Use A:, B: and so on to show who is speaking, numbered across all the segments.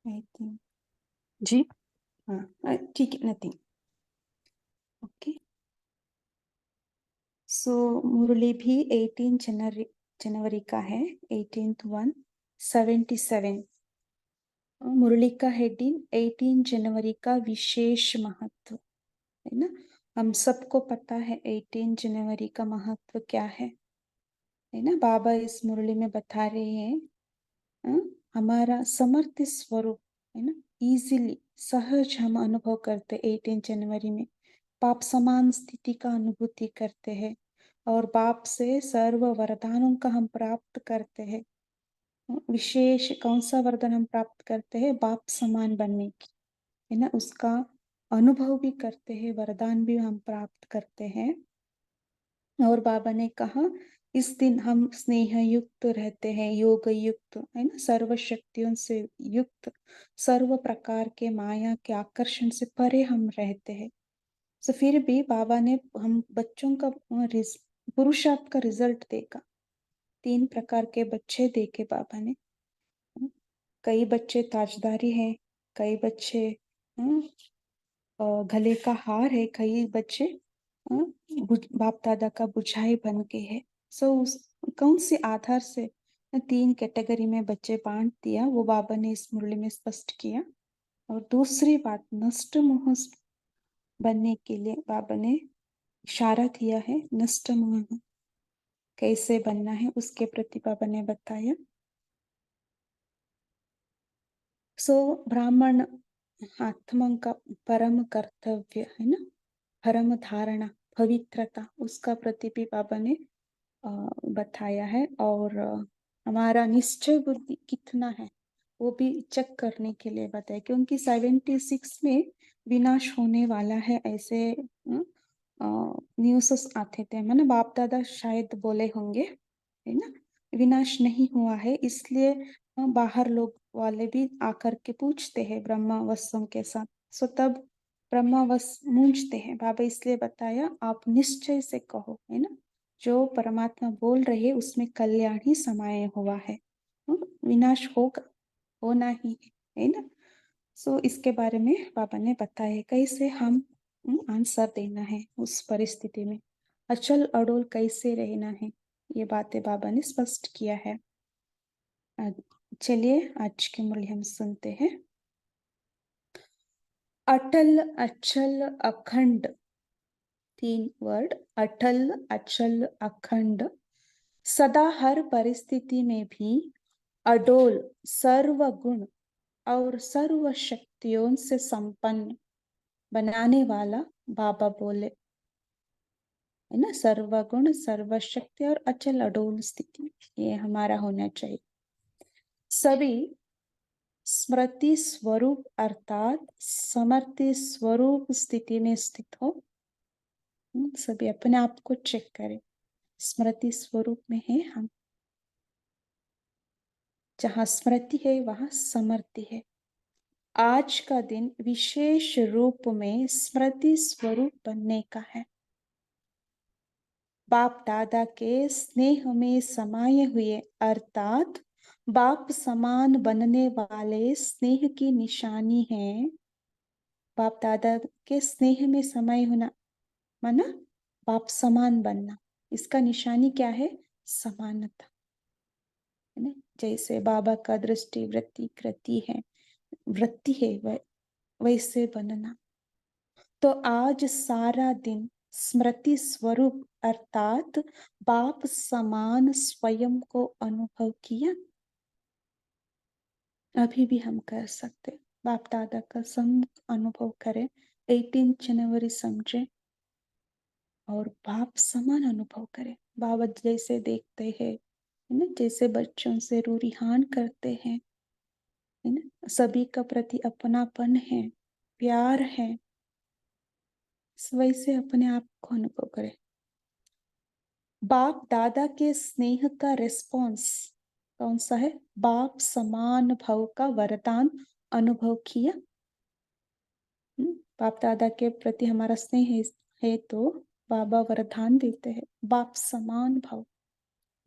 A: I think
B: जी
A: हाँ ठीक है, नथिंग। ओके, सो मुरली भी 18 जनवरी का है। 18th 1 77। मुरली का हेडिंग 18 जनवरी का विशेष महत्व, है ना। हम सबको पता है 18 जनवरी का महत्व क्या है ना। बाबा इस मुरली में बता रहे हैं हमारा समर्थ स्वरूप, है ना, इजीली सहज हम अनुभव करते 18 जनवरी में। बाप समान स्थिति का अनुभूति करते हैं और बाप से सर्व वरदानों का हम प्राप्त करते हैं। विशेष कौन सा वरदान हम प्राप्त करते हैं? बाप समान बनने की, है ना, उसका अनुभव भी करते हैं, वरदान भी हम प्राप्त करते हैं। और बाबा ने कहा इस दिन हम स्नेह युक्त रहते हैं, योग युक्त, है ना, सर्व शक्तियों से युक्त, सर्व प्रकार के माया के आकर्षण से परे हम रहते हैं। तो फिर भी बाबा ने हम बच्चों का पुरुषार्थ का रिजल्ट देखा। 3 प्रकार के बच्चे देखे बाबा ने। कई बच्चे ताजदारी हैं, कई बच्चे गले का हार है, कई बच्चे बाप दादा का बुझाई बन के है। सो कौन से आधार से 3 कैटेगरी में बच्चे बांट दिया, वो बाबा ने इस मुरली में स्पष्ट किया। और दूसरी बात, नष्ट मोह बनने के लिए बाबा ने इशारा दिया है। नष्ट मोह कैसे बनना है उसके प्रति बाबा ने बताया। सो ब्राह्मण आत्मा का परम कर्तव्य, है ना, परम धारणा, पवित्रता, उसका प्रति भी बाबा ने बताया है। और हमारा निश्चय बुद्धि कितना है वो भी चेक करने के लिए बताया, क्योंकि 76 में विनाश होने वाला है, ऐसे न्यूज़ आते थे, है ना। बाप दादा शायद बोले होंगे, है ना, विनाश नहीं हुआ है, इसलिए बाहर लोग वाले भी आकर के पूछते हैं ब्रह्मावस्यों के साथ। सो तब ब्रह्मावस मूंझते हैं। बाबा इसलिए बताया आप निश्चय से कहो, है ना, जो परमात्मा बोल रहे उसमें कल्याण ही समाये हुआ है, विनाश होगा, होना ही है ना। सो इसके बारे में बाबा ने बताया कैसे हम आंसर देना है उस परिस्थिति में, अचल अडोल कैसे रहना है, ये बातें बाबा ने स्पष्ट किया है। चलिए आज की मुरली हम सुनते हैं। अटल अचल अखंड, 3 वर्ड, अटल अचल अखंड, सदा हर परिस्थिति में भी अडोल, सर्वगुण और सर्व शक्तियों से संपन्न बनाने वाला बाबा बोले, है ना। सर्वगुण, सर्वशक्ति और अचल अडोल स्थिति, ये हमारा होना चाहिए। सभी स्मृति स्वरूप अर्थात समर्थि स्वरूप स्थिति में स्थित हो। सभी अपने आप को चेक करें, स्मृति स्वरूप में है हम। जहाँ स्मृति है वहाँ समर्थि है। आज का दिन विशेष रूप में स्मृति स्वरूप बनने का है। बाप दादा के स्नेह में समाये हुए अर्थात बाप समान बनने वाले स्नेह की निशानी है। बाप दादा के स्नेह में समाये होना माना बाप समान बनना, इसका निशानी क्या है? समानता, है ना। जैसे बाबा का दृष्टि वृत्ति कृति है, वृत्ति है, वैसे बनना। तो आज सारा दिन स्मृति स्वरूप अर्थात बाप समान स्वयं को अनुभव किया। अभी भी हम कर सकते, बाप दादा का संग अनुभव करें, 18 जनवरी समझे और बाप समान अनुभव करें। बाबा जैसे देखते हैं, है ना, जैसे बच्चों से रूरिहान करते हैं, है ना, सभी का प्रति अपनापन है, प्यार है, वैसे अपने आप को अनुभव करें। बाप दादा के स्नेह का रिस्पॉन्स कौन सा है? बाप समान भाव का वरदान अनुभव किया। बाप दादा के प्रति हमारा स्नेह है तो बाबा वरदान देते हैं, बाप समान भाव,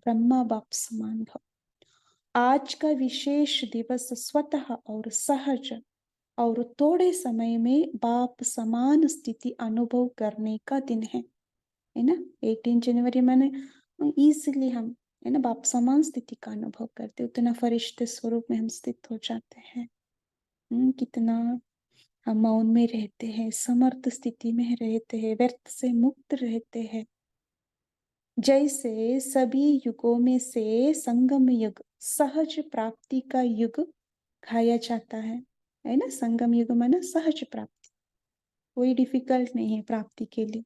A: ब्रह्मा बाप समान भाव। आज का विशेष दिवस स्वतः और सहज और थोड़े समय में बाप समान स्थिति अनुभव करने का दिन है ना। 18 जनवरी मैंने इजीली हम है ना बाप समान स्थिति का अनुभव करते, उतना फरिश्ते स्वरूप में हम स्थित हो जाते हैं। कितना हम मौन में रहते हैं, समर्थ स्थिति में रहते हैं, व्यर्थ से मुक्त रहते हैं। जैसे सभी युगों में से संगम युग सहज प्राप्ति का युग खाया जाता है ना। संगम युग माना सहज प्राप्ति, कोई डिफिकल्ट नहीं है प्राप्ति के लिए।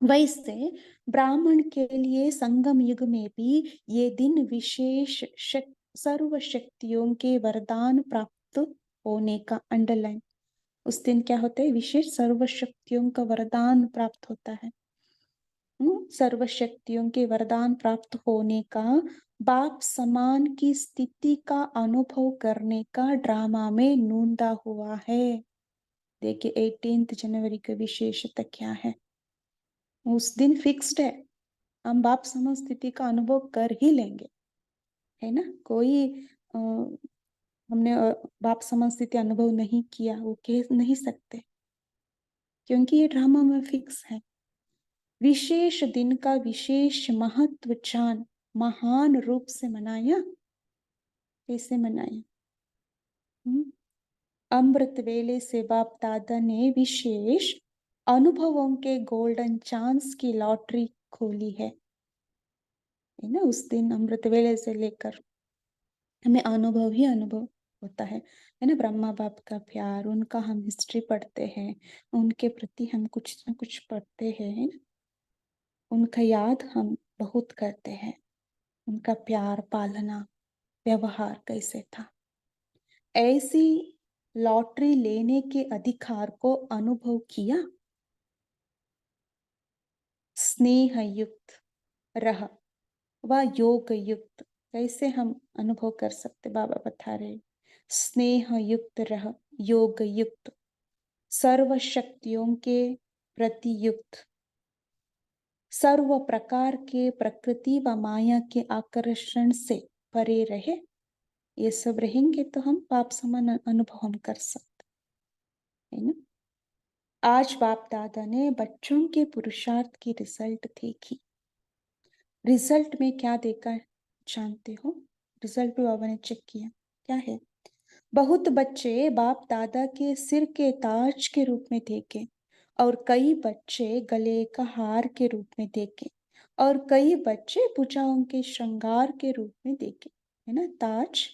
A: वैसे ब्राह्मण के लिए संगम युग में भी ये दिन विशेष सर्व शक्तियों के वरदान प्राप्त होने का अंडरलाइन। उस दिन क्या होता है, विशेष सर्व शक्तियों का वरदान प्राप्त होता है। सर्व शक्तियों के वरदान प्राप्त होने का, बाप समान की स्थिति का अनुभव करने का ड्रामा में नूंदा हुआ है। देखिए 18 जनवरी का विशेषता क्या है। उस दिन फिक्स्ड है, हम बाप समान स्थिति का अनुभव कर ही लेंगे, है ना। कोई हमने बाप समान स्थिति अनुभव नहीं किया वो कह नहीं सकते, क्योंकि ये ड्रामा में फिक्स है। विशेष दिन का विशेष महत्व जान महान रूप से मनाया। कैसे मनाया? अमृत वेले से बाप दादा ने विशेष अनुभवों के गोल्डन चांस की लॉटरी खोली है ना। उस दिन अमृत वेले से लेकर हमें अनुभव ही अनुभव होता है ना। ब्रह्मा बाप का प्यार, उनका हम हिस्ट्री पढ़ते हैं, उनके प्रति हम कुछ न कुछ पढ़ते हैं, है ना। उनका याद हम बहुत करते हैं, उनका प्यार पालना व्यवहार कैसे था। ऐसी लॉटरी लेने के अधिकार को अनुभव किया। स्नेह युक्त रह व योग युक्त कैसे हम अनुभव कर सकते, बाबा बता रहे। स्नेह युक्त रह, योग युक्त, सर्व शक्तियों के प्रति युक्त, सर्व प्रकार के प्रकृति व माया के आकर्षण से परे रहे। ये सब रहेंगे तो हम पाप समान अनुभव हम कर सकते है ना। आज बाप दादा ने बच्चों के पुरुषार्थ की रिजल्ट देखी। रिजल्ट में क्या देखा जानते हो? रिजल्ट भी बाबा ने चेक किया, क्या है। बहुत बच्चे बाप दादा के सिर के ताज के रूप में देखे, और कई बच्चे गले का हार के रूप में देखे, और कई बच्चे भुजाओं के श्रृंगार के रूप में देखे, है ना। ताज,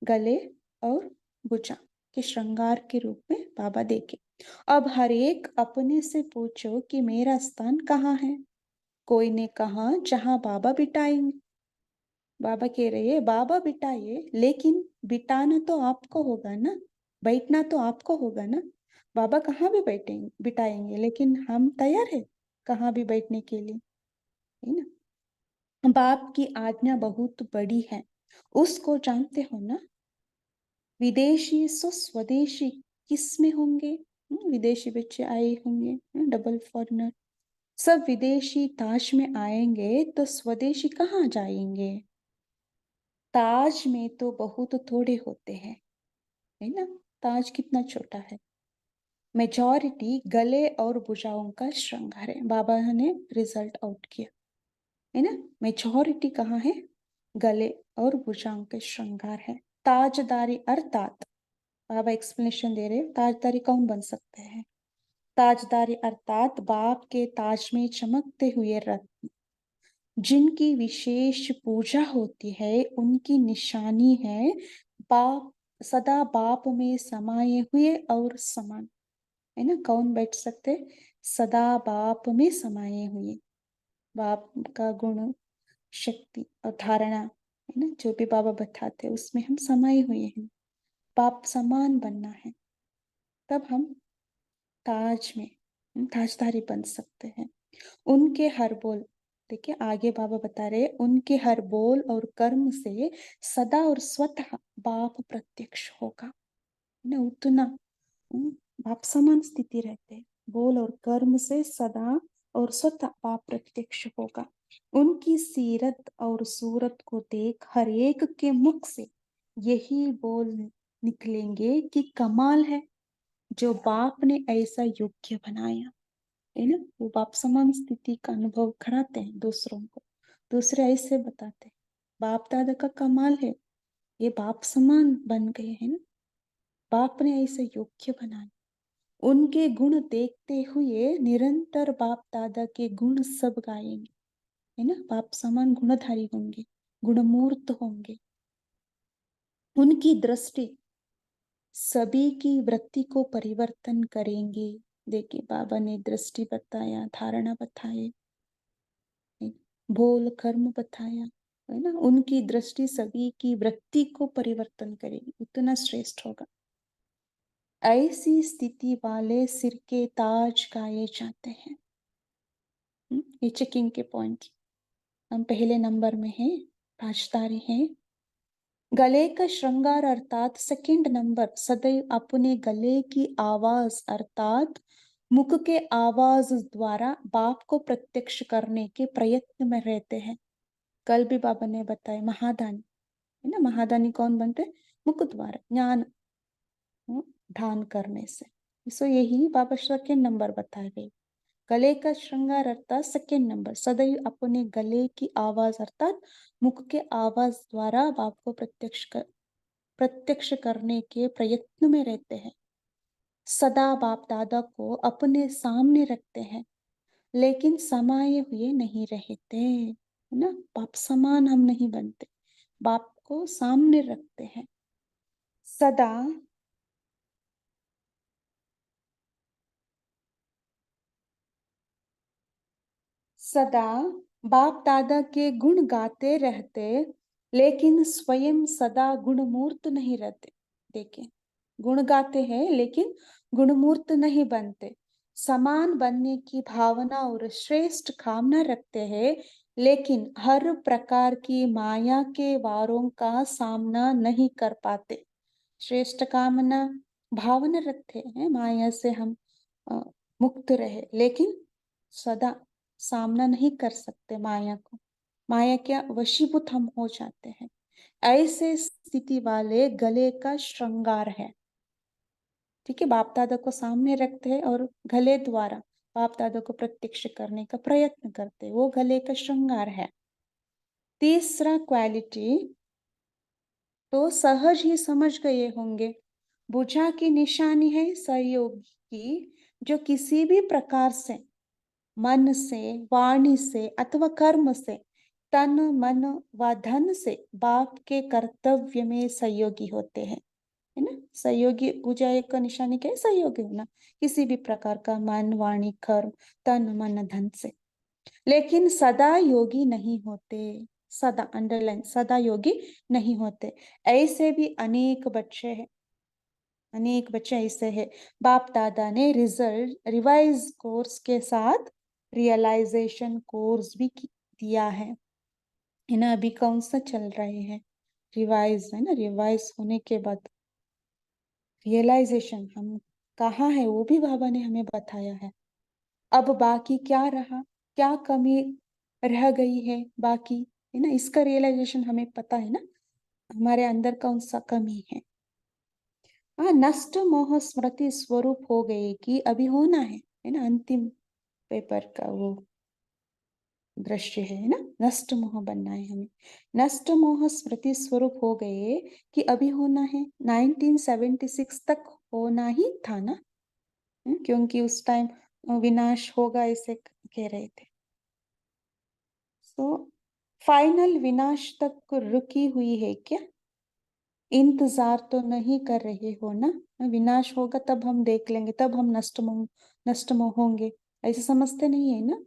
A: गले और भुजा के श्रृंगार के रूप में बाबा देखे। अब हर एक अपने से पूछो कि मेरा स्थान कहाँ है। कोई ने कहा जहां बाबा बिठाएंगे। बाबा कह रहे हैं बाबा बिठाइए, लेकिन बिठाना तो आपको होगा ना, बैठना तो आपको होगा ना। बाबा कहाँ भी बैठेंगे बिठाएंगे, लेकिन हम तैयार है कहाँ भी बैठने के लिए, है ना। बाप की आज्ञा बहुत बड़ी है, उसको जानते हो ना। विदेशी सो स्वदेशी किस में होंगे? विदेशी बच्चे आए होंगे, डबल फॉरनर। सब विदेशी ताज में आएंगे तो स्वदेशी कहाँ जाएंगे? ताज में तो बहुत थोड़े होते हैं, है ना। ताज कितना छोटा है। मेजॉरिटी गले और भुजाओं का श्रृंगार है। बाबा ने रिजल्ट आउट किया, है ना। मेजॉरिटी कहाँ है? गले और भुजाओं के श्रृंगार है। ताजदारी अर्थात बाबा एक्सप्लेनेशन दे रहे, ताजदारी कौन बन सकते हैं? ताजदारी अर्थात बाप के ताज में चमकते हुए रत्न, जिनकी विशेष पूजा होती है, उनकी निशानी है बाप, सदा बाप में समाये हुए और समान, है ना। कौन बैठ सकते? सदा बाप में समाये हुए, बाप का गुण शक्ति और धारणा, है ना, जो भी बाबा बताते हैं उसमें हम समाये हुए हैं। बाप समान बनना है, तब हम ताज में ताजदारी बन सकते हैं। उनके हर बोल, देखिए आगे बाबा बता रहे, उनके हर बोल और कर्म से सदा और स्वतः बाप प्रत्यक्ष होगा ना। उतना बाप समान स्थिति रहते, बोल और कर्म से सदा और स्वतः बाप प्रत्यक्ष होगा। उनकी सीरत और सूरत को देख हर एक के मुख से यही बोल निकलेंगे कि कमाल है, जो बाप ने ऐसा योग्य बनाया। है ना, वो बाप समान स्थिति का अनुभव कराते हैं दूसरों को। दूसरे ऐसे बताते हैं, बाप दादा का कमाल है, ये बाप समान बन गए हैं ना, बाप ने ऐसे योग्य बनाया। उनके गुण देखते हुए निरंतर बाप दादा के गुण सब गाएंगे। है ना, बाप समान गुणधारी होंगे, गुणमूर्त होंगे। उनकी दृष्टि सभी की वृत्ति को परिवर्तन करेंगे। देखिए, बाबा ने दृष्टि बताया, धारणा बताए, बोल कर्म बताया, है ना। उनकी दृष्टि सभी की वृत्ति को परिवर्तन करेगी, उतना श्रेष्ठ होगा। ऐसी स्थिति वाले सिर के ताज गाए जाते हैं। ये चेकिंग के पॉइंट। हम पहले नंबर में हैं, ताजदारी हैं। गले का श्रृंगार अर्थात सेकंड नंबर, सदैव अपने गले की आवाज अर्थात मुख के आवाज द्वारा बाप को प्रत्यक्ष करने के प्रयत्न में रहते हैं। कल भी बाबा ने बताया, महादानी, है ना, महादानी कौन बनते हैं? मुख द्वारा ज्ञान दान करने से। सो यही बाबा सेकंड नंबर बताए गए। गले का श्रृंगार अर्थात सेकंड नंबर, सदैव अपने गले की आवाज अर्थात मुख के आवाज द्वारा बाप को प्रत्यक्ष करने के प्रयत्न में रहते हैं। सदा बाप दादा को अपने सामने रखते हैं, लेकिन समाये हुए नहीं रहते, है ना। बाप समान हम नहीं बनते, बाप को सामने रखते हैं। सदा सदा बाप दादा के गुण गाते रहते, लेकिन स्वयं सदा गुणमूर्त नहीं रहते। देखिए, गुण गाते हैं लेकिन गुणमूर्त नहीं बनते। समान बनने की भावना और श्रेष्ठ कामना रखते हैं, लेकिन हर प्रकार की माया के वारों का सामना नहीं कर पाते। श्रेष्ठ कामना भावना रखते हैं, माया से हम अ, मुक्त रहे, लेकिन सदा सामना नहीं कर सकते माया को। माया क्या वशीभूत हम हो जाते हैं। ऐसे स्थिति वाले गले का श्रृंगार है। ठीक है, बाप दादा को सामने रखते हैं और गले द्वारा बाप दादा को प्रत्यक्ष करने का प्रयत्न करते हैं, वो गले का श्रृंगार है। तीसरा क्वालिटी तो सहज ही समझ गए होंगे। भुजा की निशानी है सहयोगी की, जो किसी भी प्रकार से मन से, वाणी से अथवा कर्म से, तन मन व धन से बाप के कर्तव्य में सहयोगी होते हैं। है ना, सहयोगी पूजा एक का निशानी क्या है? सहयोगी होना, किसी भी प्रकार का मन वाणी कर्म तन मन धन से। लेकिन सदा योगी नहीं होते, सदा अंडरलाइन, सदा योगी नहीं होते। ऐसे भी अनेक बच्चे हैं, अनेक बच्चे ऐसे हैं। बाप दादा ने रिजल्ट रिवाइज कोर्स के साथ रियलाइजेशन कोर्स भी दिया है ना। अभी कौन सा चल रहे हैं? रिवाइज, है ना। रिवाइज होने के बाद रियलाइजेशन हम कहाँ है, वो भी बाबा ने हमें बताया है। अब बाकी क्या रहा, क्या कमी रह गई है बाकी, है ना, इसका रियलाइजेशन हमें पता है ना, हमारे अंदर कौन सा कमी है। नष्ट मोह स्मृति स्वरूप हो गए कि अभी होना है ना। अंतिम पेपर का वो दृश्य है ना, नष्ट मोह बनना है हमें। नष्ट मोह स्मृति स्वरूप हो गए कि अभी होना है। 1976 तक होना ही था ना। क्योंकि उस टाइम विनाश होगा ऐसे कह रहे थे। तो फाइनल विनाश तक रुकी हुई है क्या? इंतजार तो नहीं कर रहे हो ना? विनाश होगा तब हम देख लेंगे, तब हम नष्ट मोह होंगे, ऐसे समझते नहीं है ना।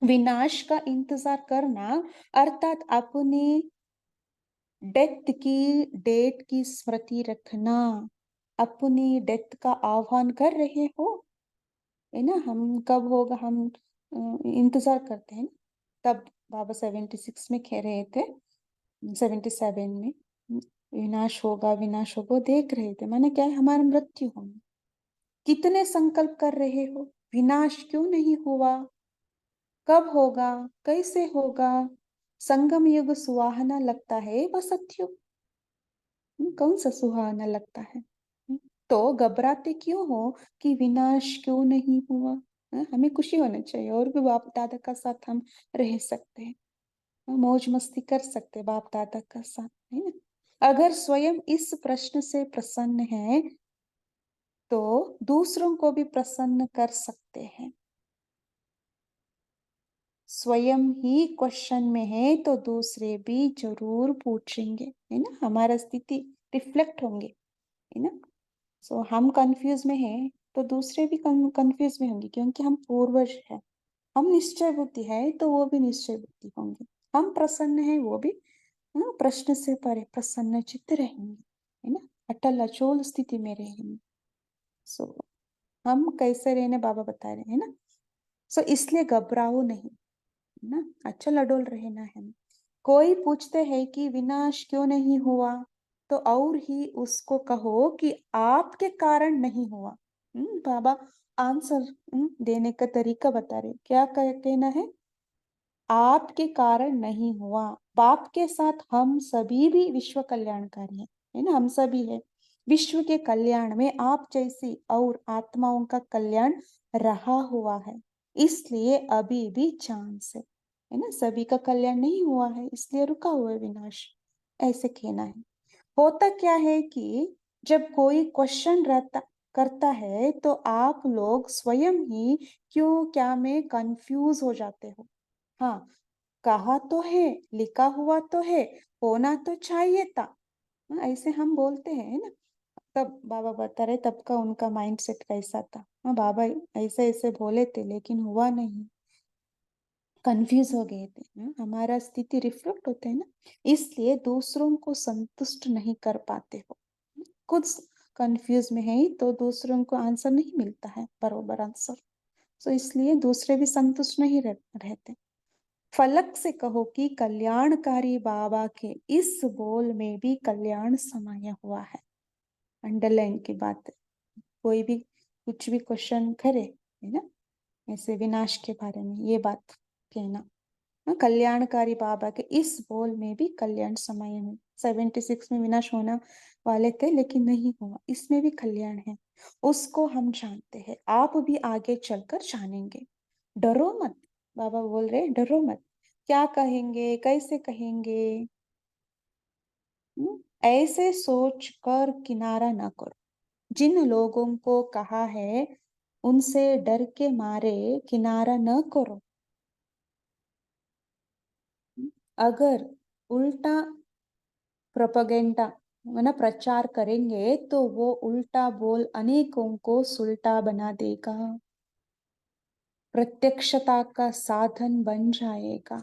A: विनाश का इंतजार करना अर्थात अपने डेथ की डेट की स्मृति रखना। अपनी डेथ का आह्वान कर रहे हो, है ना। हम कब होगा, हम इंतजार करते हैं ना। तब बाबा 76 में कह रहे थे, 77 में विनाश होगा, विनाश होगा, वो देख रहे थे। माने क्या है, हमारा मृत्यु होना। कितने संकल्प कर रहे हो, विनाश क्यों नहीं हुआ? कब होगा, कैसे होगा, संगम युग सुहाना लगता है व सतयुग। कौन सा सुहाना लगता है? तो घबराते क्यों हो कि विनाश क्यों नहीं हुआ? हमें खुशी होना चाहिए, और भी बाप दादा का साथ हम रह सकते हैं, मौज मस्ती कर सकते हैं बाप दादा का साथ, है ना। अगर स्वयं इस प्रश्न से प्रसन्न है तो दूसरों को भी प्रसन्न कर सकते हैं। स्वयं ही क्वेश्चन में है तो दूसरे भी जरूर पूछेंगे, है ना, हमारा स्थिति रिफ्लेक्ट होंगे, है ना। सो हम कंफ्यूज में हैं तो दूसरे भी कंफ्यूज में होंगे, क्योंकि हम पूर्वज हैं। हम निश्चय बुद्धि है तो वो भी निश्चय बुद्धि होंगे। हम प्रसन्न है, वो भी प्रश्न से परे प्रसन्न चित्त रहेंगे, है ना, अटल अचोल स्थिति में रहेंगे। सो हम कैसे रहने बाबा बता रहे हैं ना। सो इसलिए घबराओ नहीं, है ना, अचल अडोल रहना है। कोई पूछते हैं कि विनाश क्यों नहीं हुआ, तो और ही उसको कहो कि आपके कारण नहीं हुआ। बाबा आंसर देने का तरीका बता रहे, क्या कहना है? आपके कारण नहीं हुआ। बाप के साथ हम सभी भी विश्व कल्याणकारी हैं, है ना, हम सभी है विश्व के कल्याण में आप जैसी और आत्माओं का कल्याण रहा हुआ है, इसलिए अभी भी चांस है ना। सभी का कल्याण नहीं हुआ है, इसलिए रुका हुआ है विनाश, ऐसे कहना है। होता क्या है कि जब कोई क्वेश्चन रहता करता है तो आप लोग स्वयं ही क्यों क्या में कंफ्यूज हो जाते हो। हाँ, कहा तो है, लिखा हुआ तो है, होना तो चाहिए था। ऐसे हम बोलते हैं ना। तब बाबा बता रहे तब का उनका माइंडसेट कैसा था। हाँ, बाबा ऐसे ऐसे बोले थे लेकिन हुआ नहीं, कंफ्यूज हो गए थे। हमारा स्थिति रिफ्लेक्ट होते हैं ना, इसलिए दूसरों को संतुष्ट नहीं कर पाते हो। खुद कंफ्यूज में है तो दूसरों को आंसर नहीं मिलता है, बरोबर आंसर। तो इसलिए दूसरे भी संतुष्ट नहीं रहते। फलक से कहो कि कल्याणकारी बाबा के इस बोल में भी कल्याण समाया हुआ है। अंडरलाइन की बात है। कोई भी कुछ भी क्वेश्चन करे, है ना, ऐसे विनाश के बारे में ये बात कहना। कल्याणकारी बाबा के इस बोल में भी कल्याण समाये में 76 में विनाश होना वाले थे लेकिन नहीं हुआ, इसमें भी कल्याण है, उसको हम जानते हैं। आप भी आगे चलकर जानेंगे। डरो मत, बाबा बोल रहे डरो मत। क्या कहेंगे, कैसे कहेंगे, ऐसे सोच कर किनारा ना करो। जिन लोगों को कहा है उनसे डर के मारे किनारा न करो। अगर उल्टा प्रोपेगेंडा ना प्रचार करेंगे तो वो उल्टा बोल अनेकों को सुल्टा बना देगा, प्रत्यक्षता का साधन बन जाएगा।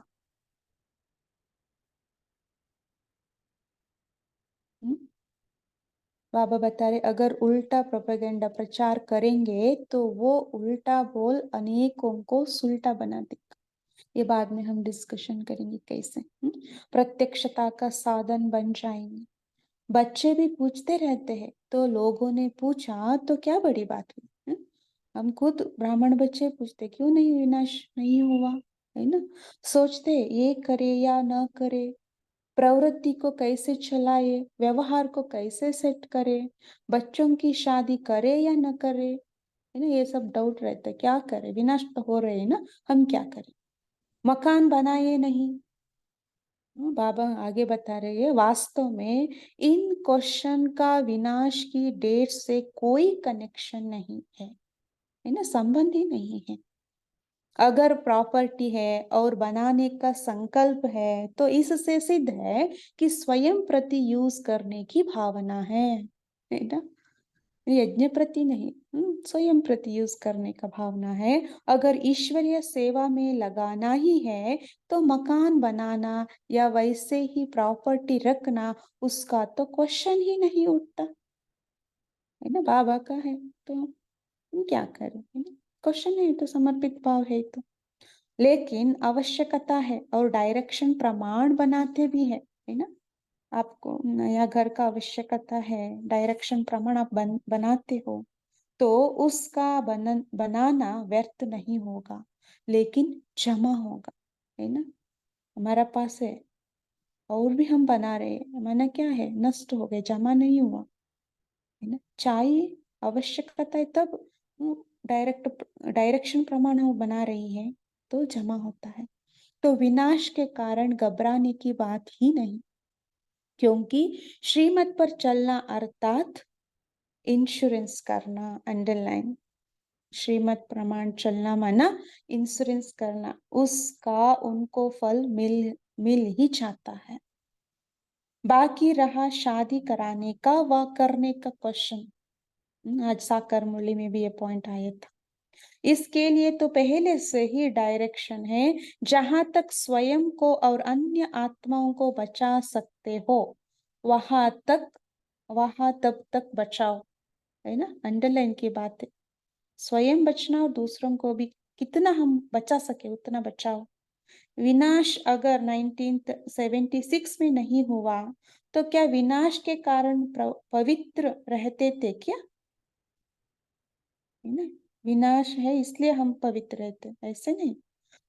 A: हम्म? बाबा बता रहे अगर उल्टा प्रोपेगेंडा प्रचार करेंगे तो वो उल्टा बोल अनेकों को सुल्टा बना देगा। ये बाद में हम डिस्कशन करेंगे कैसे प्रत्यक्षता का साधन बन जाएंगे। बच्चे भी पूछते रहते हैं, तो लोगों ने पूछा तो क्या बड़ी बात हुई। हम खुद ब्राह्मण बच्चे पूछते क्यों नहीं विनाश नहीं हुआ, है ना। सोचते ये करे या ना करे, प्रवृत्ति को कैसे चलाए, व्यवहार को कैसे सेट करे, बच्चों की शादी करे या न करे, है ना, ये सब डाउट रहता है। क्या करे, विनाश तो हो रहे हैं ना, हम क्या करें। मकान बनाए नहीं। बाबा आगे बता रहे हैं वास्तव में इन क्वेश्चन का विनाश की डेट से कोई कनेक्शन नहीं है ना, संबंध ही नहीं है। अगर प्रॉपर्टी है और बनाने का संकल्प है तो इससे सिद्ध है कि स्वयं प्रति यूज करने की भावना है ना, यज्ञ प्रति नहीं, स्वयं प्रति यूज करने का भावना है। अगर ईश्वरीय सेवा में लगाना ही है तो मकान बनाना या वैसे ही प्रॉपर्टी रखना उसका तो क्वेश्चन ही नहीं उठता, है ना। बाबा का है तो हम क्या करें, है ना, क्वेश्चन है तो समर्पित भाव है तो। लेकिन आवश्यकता है और डायरेक्शन प्रमाण बनाते भी है ना। आपको नया घर का आवश्यकता है, डायरेक्शन प्रमाण आप बनाते हो तो उसका बनाना व्यर्थ नहीं होगा। लेकिन जमा होगा, है ना। हमारा पास है और भी हम बना रहे हैं, माना क्या है, नष्ट हो गए, जमा नहीं हुआ, है ना। चाहिए, आवश्यकता है तब डायरेक्ट डायरेक्शन प्रमाण वो बना रही है तो जमा होता है। तो विनाश के कारण घबराने की बात ही नहीं, क्योंकि श्रीमत पर चलना अर्थात इंश्योरेंस करना, अंडरलाइन, श्रीमत प्रमाण चलना माना इंश्योरेंस करना, उसका उनको फल मिल मिल ही जाता है। बाकी रहा शादी कराने का व करने का क्वेश्चन, आज साकार मुरली में भी ये पॉइंट आया था। इसके लिए तो पहले से ही डायरेक्शन है, जहां तक स्वयं को और अन्य आत्माओं को बचा सकते हो वहां तक, वहां तब तक बचाओ, है ना। अंडरलाइन की बात है, स्वयं बचना और दूसरों को भी कितना हम बचा सके उतना बचाओ। विनाश अगर 1976 में नहीं हुआ तो क्या विनाश के कारण पवित्र रहते थे क्या, है ना। विनाश है इसलिए हम पवित्र रहते, ऐसे नहीं।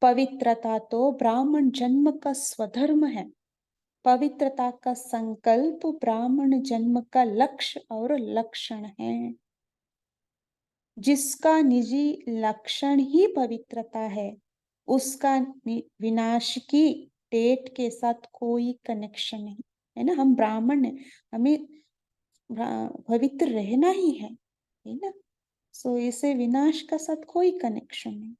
A: पवित्रता तो ब्राह्मण जन्म का स्वधर्म है, पवित्रता का संकल्प ब्राह्मण जन्म का लक्ष्य और लक्षण है। जिसका निजी लक्षण ही पवित्रता है, उसका विनाश की डेट के साथ कोई कनेक्शन नहीं, है ना। हम ब्राह्मण हैं, हमें पवित्र रहना ही है ना। सो इसे विनाश का साथ कोई कनेक्शन नहीं।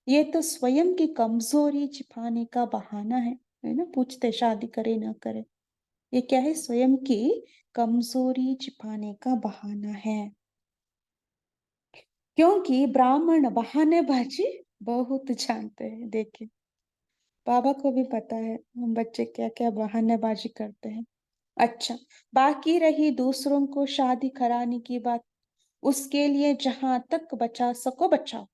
A: ये तो स्वयं की कमजोरी छिपाने का बहाना है ना। पूछते शादी करे ना करे, ये क्या है, स्वयं की कमजोरी छिपाने का बहाना है। क्योंकि ब्राह्मण बहानेबाजी बहुत जानते हैं। देखिए, बाबा को भी पता है हम बच्चे क्या क्या बहानेबाजी करते हैं। अच्छा, बाकी रही दूसरों को शादी कराने की बात, उसके लिए जहां तक बचा सको बचाओ,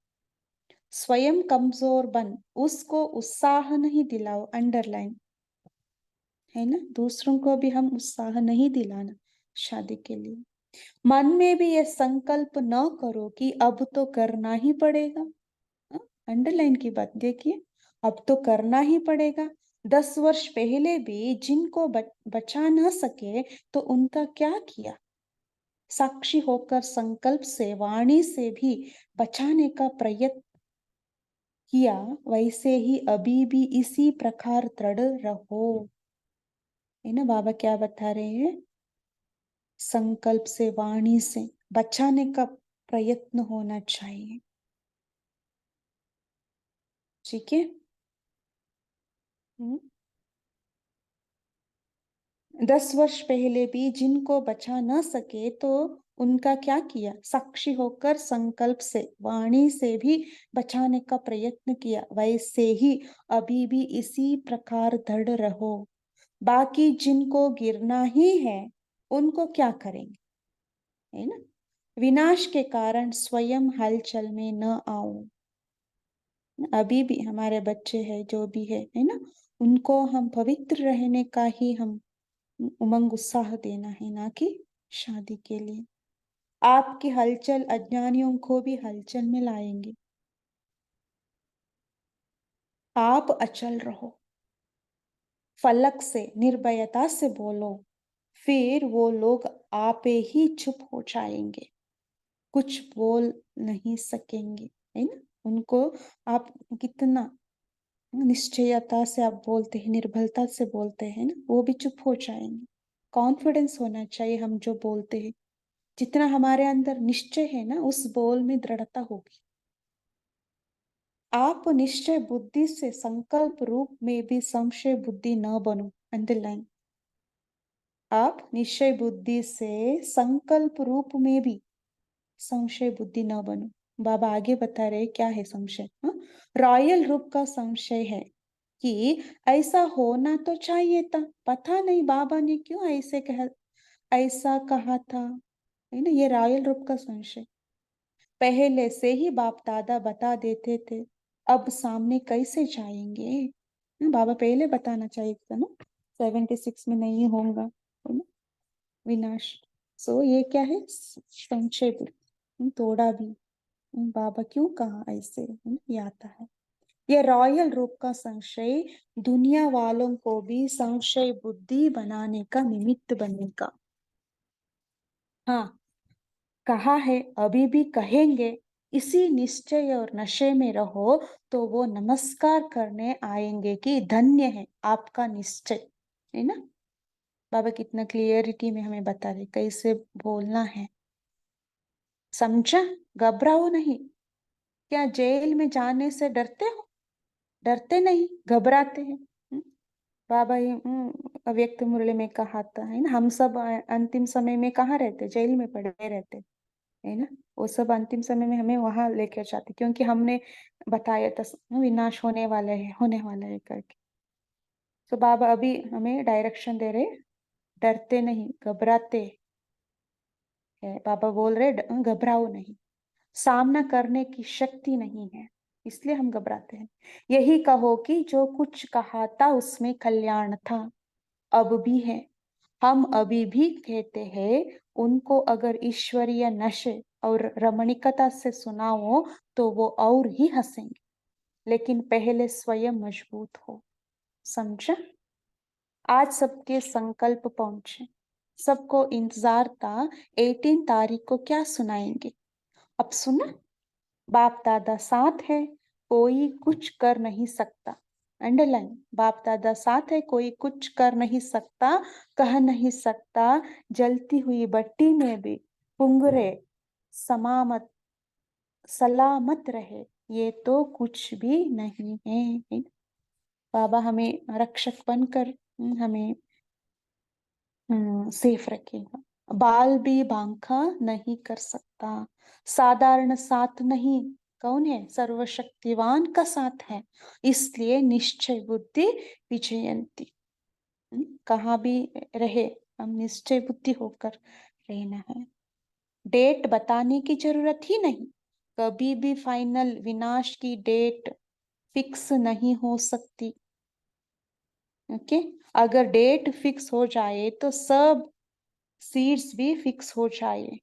A: स्वयं कमजोर बन उसको उत्साह नहीं दिलाओ, अंडरलाइन, है ना। दूसरों को भी हम उत्साह नहीं दिलाना शादी के लिए। मन में भी ये संकल्प न करो कि अब तो करना ही पड़ेगा, अंडरलाइन की बात देखिए, अब तो करना ही पड़ेगा। 10 वर्ष पहले भी जिनको बचा न सके तो उनका क्या किया, साक्षी होकर संकल्प से वाणी से भी बचाने का प्रयत्न किया, वैसे ही अभी भी इसी प्रकार दृढ़ रहो, है ना। बाबा क्या बता रहे हैं, संकल्प से वाणी से बचाने का प्रयत्न होना चाहिए, ठीक है। 10 वर्ष पहले भी जिनको बचा न सके तो उनका क्या किया, साक्षी होकर संकल्प से वाणी से भी बचाने का प्रयत्न किया, वैसे ही अभी भी इसी प्रकार दृढ़ रहो। बाकी जिनको गिरना ही है उनको क्या करेंगे, है ना। विनाश के कारण स्वयं हलचल में न आओ। अभी भी हमारे बच्चे हैं जो भी है ना, उनको हम पवित्र रहने का ही हम उमंग उत्साह देना है, ना कि शादी के लिए। आपकी हलचल अज्ञानियों को भी हलचल में लाएंगे। आप अचल रहो, फलक से निर्भयता से बोलो, फिर वो लोग आपे ही चुप हो जाएंगे, कुछ बोल नहीं सकेंगे, है ना। उनको आप कितना निश्चयता से आप बोलते हैं, निर्भलता से बोलते हैं ना, वो भी चुप हो जाएंगे। कॉन्फिडेंस होना चाहिए हम जो बोलते हैं, जितना हमारे अंदर निश्चय है ना उस बोल में दृढ़ता होगी। आप निश्चय बुद्धि से संकल्प रूप में भी संशय बुद्धि न बनो, अंडरलाइन। आप निश्चय बुद्धि से संकल्प रूप में भी संशय बुद्धि न बनो। बाबा आगे बता रहे क्या है संशय, हाँ? रॉयल रूप का संशय है कि ऐसा होना तो चाहिए था, पता नहीं बाबा ने क्यों ऐसा कहा था, है ना। ये रॉयल रूप का संशय, पहले से ही बाप दादा बता देते थे, अब सामने कैसे जाएंगे, बाबा पहले बताना चाहिए था ना, 76 में नहीं होगा, है ना, विनाश। सो ये क्या है, संक्षेप, थोड़ा भी बाबा क्यों कहा ऐसे, है ना, ये आता है। ये रॉयल रूप का संशय दुनिया वालों को भी संशय बुद्धि बनाने का निमित्त बनेगा। हाँ, कहा है, अभी भी कहेंगे, इसी निश्चय और नशे में रहो तो वो नमस्कार करने आएंगे कि धन्य है आपका निश्चय, है ना। बाबा कितना क्लियरिटी में हमें बता रहे कैसे बोलना है, समझा। घबराओ नहीं। क्या जेल में जाने से डरते हो? डरते नहीं, घबराते हैं। बाबा ये अव्यक्त मुरली में कहा था, है ना, हम सब अंतिम समय में कहाँ रहते? जेल में पड़े रहते, है ना। वो सब अंतिम समय में हमें वहां लेकर जाते, क्योंकि हमने बताया था विनाश होने वाला है करके। तो बाबा अभी हमें डायरेक्शन दे रहे, डरते नहीं, घबराते है। बाबा बोल रहे घबराओ नहीं, सामना करने की शक्ति नहीं है, इसलिए हम घबराते हैं। यही कहो कि जो कुछ कहा था उसमें कल्याण था, अब भी है। हम अभी भी कहते हैं, उनको अगर ईश्वरीय नशे और रमणीकता से सुनाओ तो वो और ही हंसेंगे, लेकिन पहले स्वयं मजबूत हो, समझा। आज सबके संकल्प पहुंचे, सबको इंतजार था 18 तारीख को क्या सुनाएंगे। अब सुना, बाप दादा साथ है, कोई कुछ कर नहीं सकता। अंडरलाइन, बाप दादा साथ है, कोई कुछ कर नहीं सकता, कह नहीं सकता। जलती हुई भट्टी में भी पुंगरे समामत सलामत रहे, ये तो कुछ भी नहीं है। बाबा हमें रक्षक बनकर हमें सेफ रखेगा। बाल भी बांका नहीं कर सकता, साधारण साथ नहीं, कौन है? सर्वशक्तिवान का साथ है, इसलिए निश्चय बुद्धि विजयंती। कहाँ भी रहे, हम निश्चय बुद्धि होकर रहना है। डेट बताने की जरूरत ही नहीं, कभी भी फाइनल विनाश की डेट फिक्स नहीं हो सकती। ओके, अगर डेट फिक्स हो जाए तो सब सीट्स भी फिक्स हो जाए,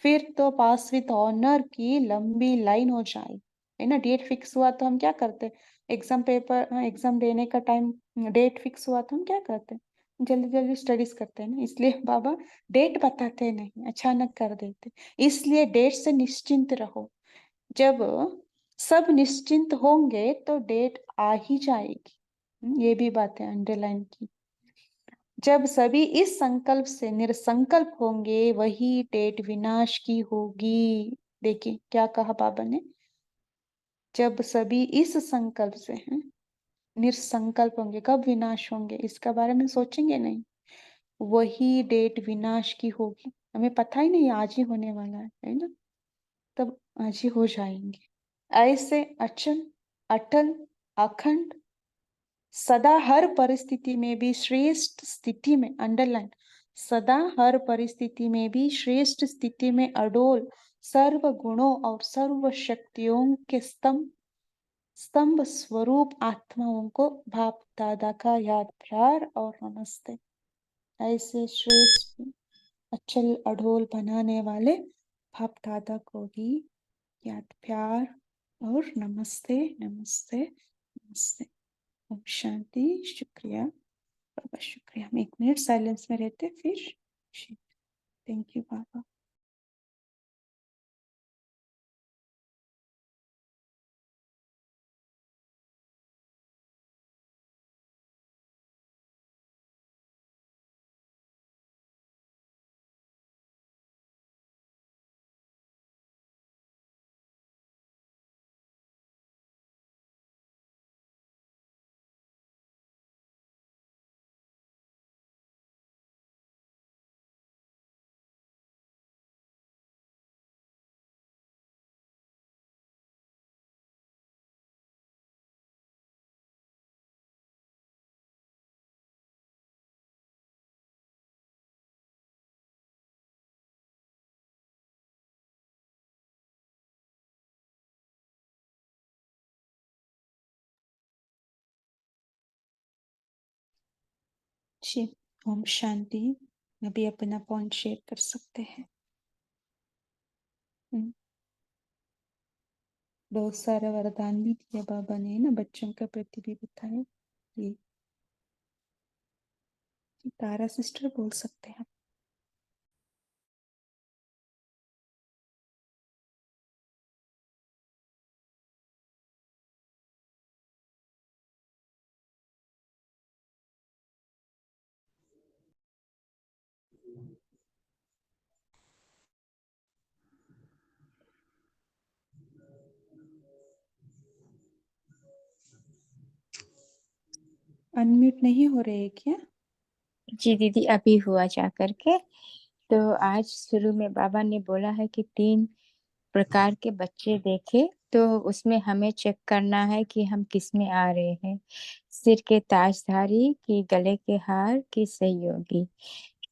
A: फिर तो पास विद ऑनर की लंबी लाइन हो जाए, है ना। डेट फिक्स हुआ तो हम क्या करते? एग्जाम पेपर, एग्जाम देने का टाइम डेट फिक्स हुआ तो हम क्या करते? जल्दी जल्दी स्टडीज करते हैं ना। इसलिए बाबा डेट बताते नहीं, अचानक कर देते। इसलिए डेट से निश्चिंत रहो, जब सब निश्चिंत होंगे तो डेट आ ही जाएगी। ये भी बात है अंडरलाइन की। जब सभी इस संकल्प से निरसंकल्प होंगे वही डेट विनाश की होगी। देखिए क्या कहा बाबा ने, जब सभी इस संकल्प से हैं निरसंकल्प होंगे, कब विनाश होंगे इसका बारे में सोचेंगे नहीं, वही डेट विनाश की होगी। हमें पता ही नहीं आज ही होने वाला है ना, तब आज ही हो जाएंगे। ऐसे अचल, अटल, अखंड, सदा हर परिस्थिति में भी श्रेष्ठ स्थिति में, अंडरलाइन, सदा हर परिस्थिति में भी श्रेष्ठ स्थिति में अडोल, सर्व गुणों और सर्व शक्तियों के स्तंभ स्तंभ स्वरूप आत्माओं को बाप दादा का याद प्यार और नमस्ते। ऐसे श्रेष्ठ अचल अडोल बनाने वाले बाप दादा को भी याद प्यार और नमस्ते नमस्ते नमस्ते। ओम शांति। शुक्रिया बाबा, शुक्रिया। हम 1 मिनट साइलेंस में रहते फिर। थैंक यू बाबा। जी, ओम शांति। अभी अपना पॉइंट शेयर कर सकते हैं। बहुत सारा वरदान भी दिया बाबा ने ना, बच्चों के प्रति भी बताया। ये तारा सिस्टर बोल सकते हैं। अनम्यूट नहीं हो रहे क्या?
B: जी दीदी, अभी हुआ जा करके। तो आज शुरू में बाबा ने बोला है कि 3 प्रकार के बच्चे देखे, तो उसमें हमें चेक करना है कि हम किस में आ रहे हैं, सिर के ताजधारी कि गले के हार कि सहयोगी।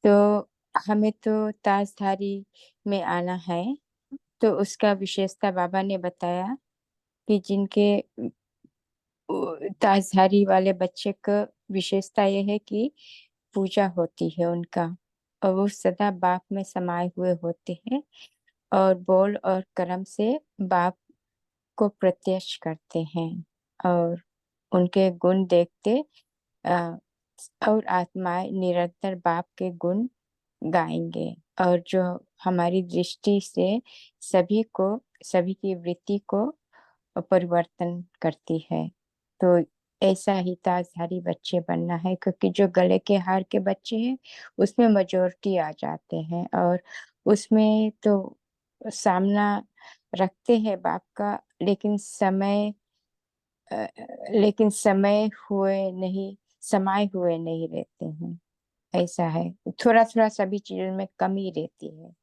B: तो हमें तो ताजधारी में आना है। तो उसका विशेषता बाबा ने बताया कि जिनके ताजधारी वाले बच्चे का विशेषता यह है कि पूजा होती है उनका, और वो सदा बाप में समाये हुए होते हैं और बोल और कर्म से बाप को प्रत्यक्ष करते हैं, और उनके गुण देखते अ, और आत्माएं निरंतर बाप के गुण गाएंगे, और जो हमारी दृष्टि से सभी की वृत्ति को परिवर्तन करती है। तो ऐसा ही ताजधारी बच्चे बनना है, क्योंकि जो गले के हार के बच्चे हैं उसमें मेजोरिटी आ जाते हैं, और उसमें तो सामना रखते हैं बाप का, लेकिन समाये हुए नहीं रहते हैं। ऐसा है, थोड़ा थोड़ा सभी चीजों में कमी रहती है।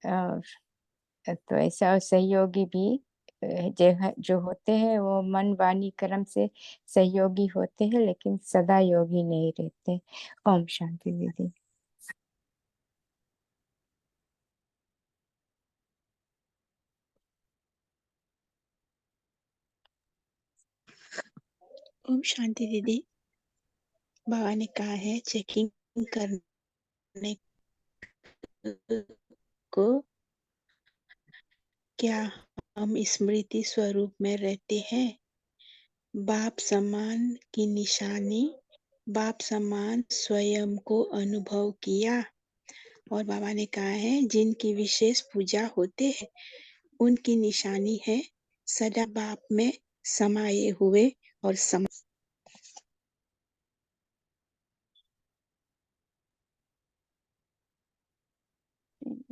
B: और तो ऐसा, और सहयोगी भी जो होते हैं वो मन वाणी कर्म से सहयोगी होते हैं, लेकिन सदा योगी नहीं रहते। ओम शांति दीदी।
C: ओम शांति दीदी। बाबा ने कहा है चेकिंग करने को, क्या हम स्मृति स्वरूप में रहते हैं? बाप समान की निशानी, बाप समान स्वयं को अनुभव किया। और बाबा ने कहा है जिनकी विशेष पूजा होते हैं उनकी निशानी है सदा बाप में समाये हुए और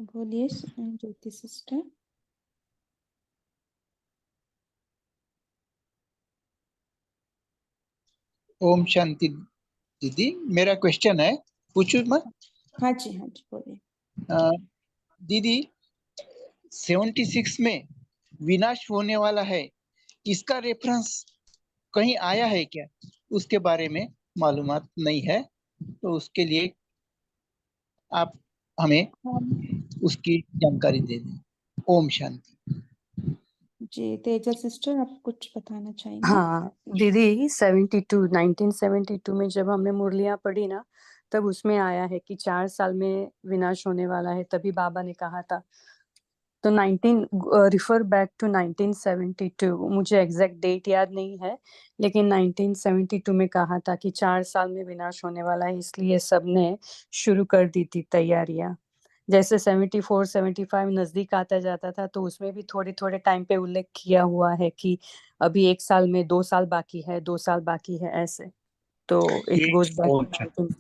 A: बोलिए ज्योति सिस्टर।
D: ओम शांति दीदी, मेरा क्वेश्चन है, पूछूं मैं?
A: हाँ जी बोलिए।
D: दीदी 76 में विनाश होने वाला है, इसका रेफरेंस कहीं आया है क्या? उसके बारे में मालूमात नहीं है, तो उसके लिए आप हमें उसकी जानकारी दे दें। ओम शांति।
A: जी तेजा सिस्टर, आप कुछ बताना चाहेंगे?
E: हाँ दीदी, 1972 में जब हमने मुरलियाँ पढ़ी ना, तब उसमें आया है कि 4 साल में विनाश होने वाला है, तभी बाबा ने कहा था। तो 19 रिफर बैक टू 1972, मुझे एग्जैक्ट डेट याद नहीं है, लेकिन 1972 में कहा था कि 4 साल में विनाश होने वाला है, इसलिए सबने शुरू कर दी थी तैयारियां। जैसे 74 75 नजदीक आता जाता था, तो उसमें भी थोड़े थोड़े टाइम पे उल्लेख किया हुआ है कि अभी 1 साल में 2 साल बाकी है, 2 साल बाकी है, ऐसे। तो it goes back
F: Om
E: to
F: Shanti.
E: 19।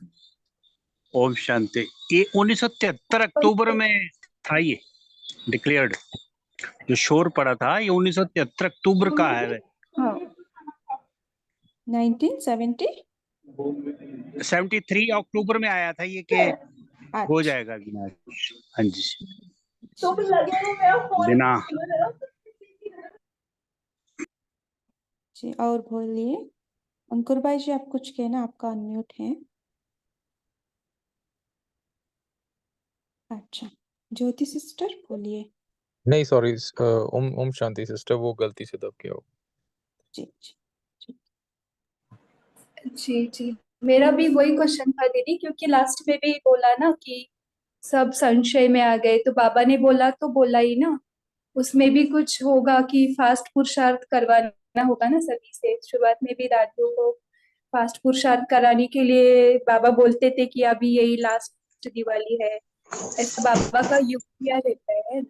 F: Om Shanti. ये 1973 अक्टूबर में था, ये डिक्लेयर्ड जो शोर पड़ा था, ये 1973 अक्टूबर का है।
A: हाँ 1970
F: 73 अक्टूबर में आया था ये कि हो
A: अच्छा।
F: जाएगा विनाश। हाँ जी,
A: तो
F: बिना
A: जी, और बोलिए अंकुर भाई जी, आप कुछ कहना, आपका अनम्यूट है। अच्छा ज्योति सिस्टर बोलिए।
G: नहीं सॉरी, ओम ओम शांति सिस्टर, वो गलती से दब गया हो।
A: जी जी जी।
H: जी जी, मेरा भी वही क्वेश्चन था दीदी, क्योंकि लास्ट में भी बोला ना कि सब संशय में आ गए, तो बाबा ने बोला तो बोला ही ना उसमें भी कुछ होगा कि फास्ट पुरुषार्थ करवाना होगा ना सभी से। शुरुआत में भी दादियों को फास्ट पुरुषार्थ कराने के लिए बाबा बोलते थे कि अभी यही लास्ट दिवाली है, ऐसा बाबा का युग किया रहता है।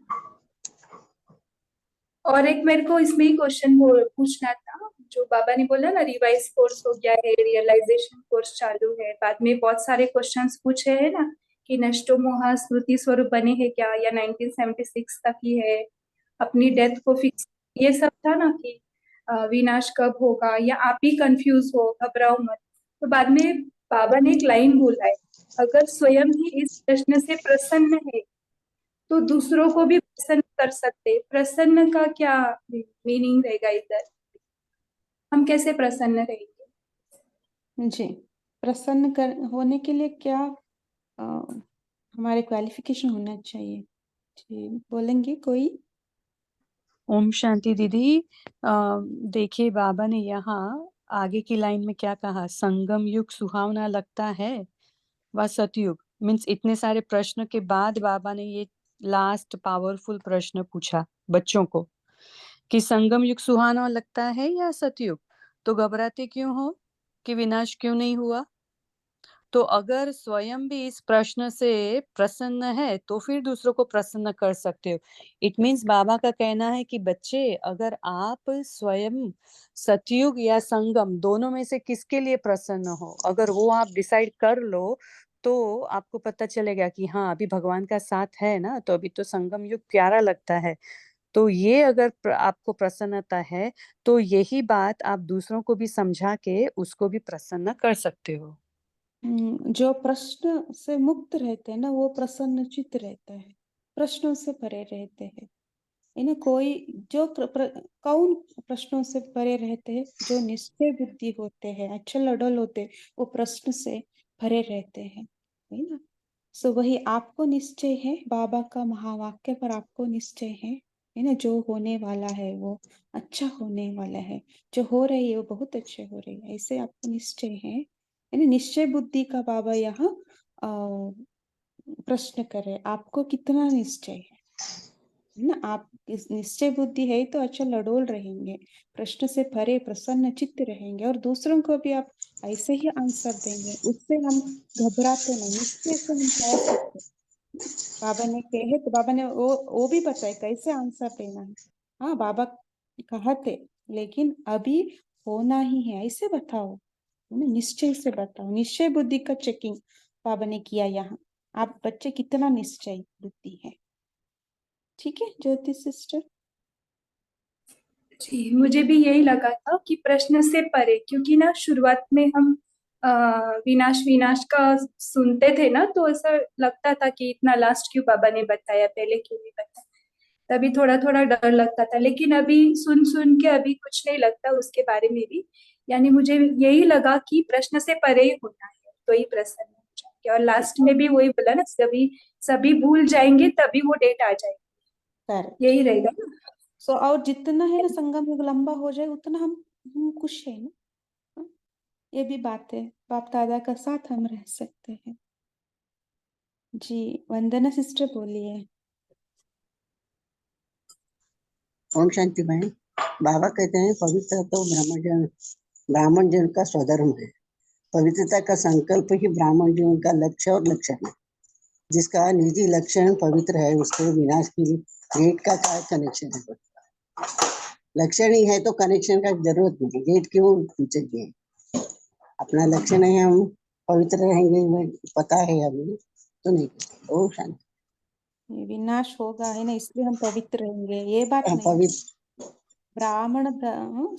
H: और एक मेरे को इसमें ही क्वेश्चन पूछना था, जो बाबा ने बोला ना रिवाइज कोर्स हो गया है, रियलाइजेशन कोर्स चालू है, बाद में बहुत सारे क्वेश्चंस पूछे हैं ना कि नष्टो मोहा स्मृति स्वरूप बने हैं क्या, या 1976 तक ही है, अपनी डेथ को फिक्स, ये सब था ना कि विनाश कब होगा, या आप ही कंफ्यूज हो, घबराओ मत। तो बाद में बाबा ने एक लाइन बोला है, अगर स्वयं ही इस प्रश्न से प्रसन्न है तो दूसरों को भी प्रसन्न कर सकते। प्रसन्न का क्या मीनिंग रहेगा इधर, हम कैसे प्रसन्न रहेंगे?
A: जी, प्रसन्न कर होने के लिए क्या हमारे क्वालिफिकेशन होना चाहिए? जी, बोलेंगे कोई?
E: ओम शांति दीदी। देखिए बाबा ने यहाँ आगे की लाइन में क्या कहा, संगम युग सुहावना लगता है व सतयुग। मीन्स इतने सारे प्रश्न के बाद बाबा ने ये लास्ट पावरफुल प्रश्न पूछा बच्चों को कि संगम युग सुहाना लगता है या सतयुग, तो घबराते क्यों हो कि विनाश क्यों नहीं हुआ। तो अगर स्वयं भी इस प्रश्न से प्रसन्न है तो फिर दूसरों को प्रसन्न कर सकते हो। इट मीन्स बाबा का कहना है कि बच्चे, अगर आप स्वयं सतयुग या संगम दोनों में से किसके लिए प्रसन्न हो, अगर वो आप डिसाइड कर लो तो आपको पता चलेगा कि हाँ अभी भगवान का साथ है ना, तो अभी तो संगम युग प्यारा लगता है। तो ये अगर आपको प्रसन्नता है तो यही बात आप दूसरों को भी समझा के उसको भी प्रसन्न कर सकते हो।
A: जो प्रश्न से मुक्त रहते हैं ना वो प्रसन्न चित्त रहता है, प्रश्नों से परे रहते हैं। है ना, कोई जो कौन प्रश्नों से परे रहते हैं? जो निश्चय बुद्धि होते हैं, अचल अडल होते हैं, वो प्रश्न से परे रहते हैं, है ना। सो वही आपको निश्चय है, बाबा का महावाक्य पर आपको निश्चय है ना, जो होने वाला है वो अच्छा होने वाला है, जो हो रही है वो बहुत अच्छे हो रही है, ऐसे आपको निश्चय है ना। निश्चय बुद्धि का बाबा यहाँ प्रश्न करे, आपको कितना निश्चय है ना। आप इस निश्चय बुद्धि है तो अच्छा लडोल रहेंगे, प्रश्न से परे प्रसन्न चित्त रहेंगे, और दूसरों को भी आप ऐसे ही आंसर देंगे, उससे हम घबराते नहीं, निश्चय से हम कह सकते। बाबा ने कहे तो बाबा ने वो भी बताए कैसे आंसर देना है। हाँ, बाबा कहते लेकिन अभी होना ही है, ऐसे बताओ, निश्चय से बताओ। निश्चय बुद्धि का चेकिंग बाबा ने किया यहाँ, आप बच्चे कितना निश्चय बुद्धि है। ठीक है ज्योति सिस्टर?
H: जी, मुझे भी यही लगा था कि प्रश्न से परे, क्योंकि ना शुरुआत में हम विनाश विनाश का सुनते थे ना, तो ऐसा लगता था कि इतना लास्ट क्यों बाबा ने बताया, पहले क्यों नहीं बताया, तभी थोड़ा थोड़ा डर लगता था। लेकिन अभी सुन सुन के अभी कुछ नहीं लगता उसके बारे में भी। यानी मुझे यही लगा कि प्रश्न से परे ही होना है, तो ही प्रसन्न हो जाएंगे। और लास्ट में भी वही बोला ना, सभी सभी भूल जाएंगे तभी वो डेट आ जाएगी,
A: करेक्ट।
H: यही रहेगा ना।
A: सो और जितना है ना संगम युग लंबा हो जाए उतना हम खुश है ना। हाँ, ये भी बात है, बाप दादा का साथ हम रह सकते हैं। जी, वंदना सिस्टर बोलिए।
I: ओम शांति बहन। बाबा कहते हैं पवित्र तो ब्राह्मण जीवन का स्वधर्म है। पवित्रता का संकल्प ही ब्राह्मण जीवन का लक्ष्य और लक्षण है। जिसका निजी लक्षण पवित्र है उसके विनाश की गेट का क्या कनेक्शन है? लक्षण ही है तो कनेक्शन का जरूरत नहीं, गेट क्यों चाहिए? अपना लक्षण है, हम पवित्र रहेंगे पता है अभी तो नहीं। ओम शांति।
A: ये विनाश होगा है ना, इसलिए हम पवित्र रहेंगे, ये बात नहीं।
I: पवित्र
A: ब्राह्मण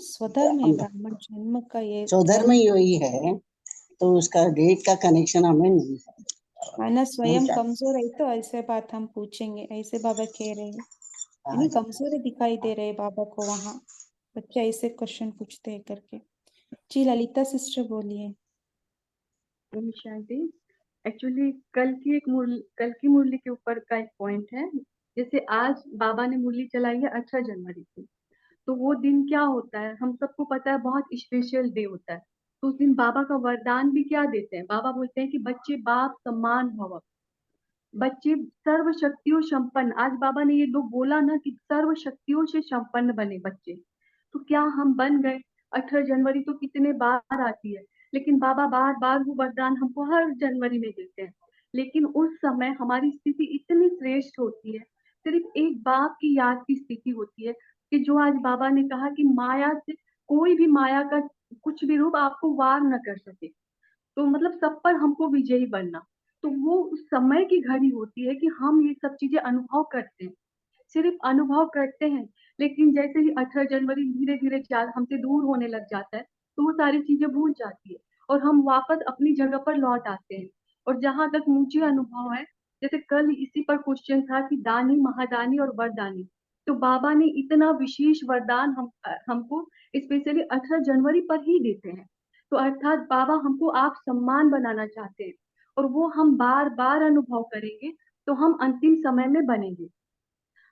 A: स्वधर्म है, ब्राह्मण जन्म का ये
I: स्वधर्म
A: धर्म
I: ही वही है, तो उसका गेट का कनेक्शन हमें नहीं है।
A: है ना। स्वयं
I: शांति।
A: कमजोर है तो ऐसे बात हम पूछेंगे, ऐसे बाबा कह रहे हैं है ना, कमजोरी दिखाई दे रहे बाबा को वहाँ, बच्चे ऐसे क्वेश्चन पूछते हैं करके। जी ललिता सिस्टर बोलिए।
J: ओम शांति। एक्चुअली कल की मुरली के ऊपर का एक पॉइंट है। जैसे आज बाबा ने मुरली चलाई है 18 जनवरी को, तो वो दिन क्या होता है हम सबको पता है, बहुत स्पेशल डे होता है। तो उस दिन बाबा का वरदान भी क्या देते हैं, बाबा बोलते हैं कि बच्चे बाप सम्मान भव। बच्चे सर्व शक्तियों संपन्न, आज बाबा ने ये दो बोला ना कि सर्व शक्तियों से संपन्न बने बच्चे, तो क्या हम बन गए? 18 जनवरी तो कितने बार आती है, लेकिन बाबा बार बार वो वरदान हमको हर जनवरी में देते हैं। लेकिन उस समय हमारी स्थिति इतनी श्रेष्ठ होती है, सिर्फ एक बाप की याद की स्थिति होती है कि जो आज बाबा ने कहा कि माया से कोई भी माया का कुछ भी रूप आपको वार न कर सके, तो मतलब सब पर हमको विजयी बनना। तो वो उस समय की घड़ी होती है कि हम ये सब चीजें अनुभव करते हैं, सिर्फ अनुभव करते हैं। लेकिन जैसे ही 18 जनवरी धीरे धीरे चाल हमसे दूर होने लग जाता है, तो वो सारी चीजें भूल जाती है और हम वापस अपनी जगह पर लौट आते हैं। और जहां तक मुझे अनुभव है, जैसे कल इसी पर क्वेश्चन था कि दानी, महादानी और वरदानी, तो बाबा ने इतना विशेष वरदान हमको स्पेशली 18 जनवरी पर ही देते हैं। तो अर्थात बाबा हमको आप सम्मान बनाना चाहते हैं, और वो हम बार बार अनुभव करेंगे तो हम अंतिम समय में बनेंगे।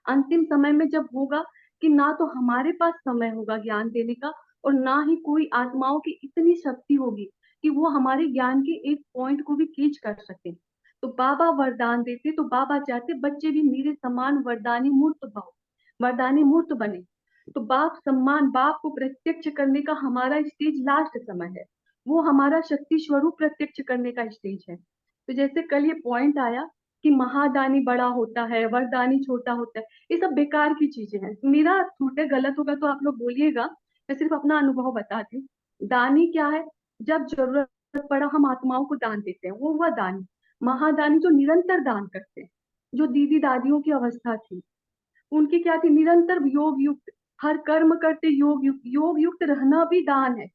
J: अंतिम समय में जब होगा कि ना तो हमारे पास समय होगा ज्ञान देने का, और ना ही कोई आत्माओं की इतनी शक्ति होगी कि वो हमारे ज्ञान के एक पॉइंट को भी कैच कर सके। तो बाबा वरदान देते, तो बाबा चाहते बच्चे भी मेरे समान वरदानी मूर्त भाव, वरदानी मूर्त बने। तो बाप सम्मान, बाप को प्रत्यक्ष करने का हमारा स्टेज लास्ट समय है, वो हमारा शक्ति स्वरूप प्रत्यक्ष करने का स्टेज है। तो जैसे कल ये पॉइंट आया कि महादानी बड़ा होता है, वरदानी छोटा होता है, ये सब बेकार की चीजें हैं। मेरा छोटे गलत होगा तो आप लोग बोलिएगा, मैं सिर्फ अपना अनुभव बताती हूँ। दानी क्या है? जब जरूरत पड़ा हम आत्माओं को दान देते हैं, वो हुआ दानी। महादानी जो निरंतर दान करते हैं, जो दीदी दादियों की अवस्था थी, उनकी क्या थी? निरंतर योग युक्त, हर कर्म करते योग युक्त, योग युक्त रहना भी दान है।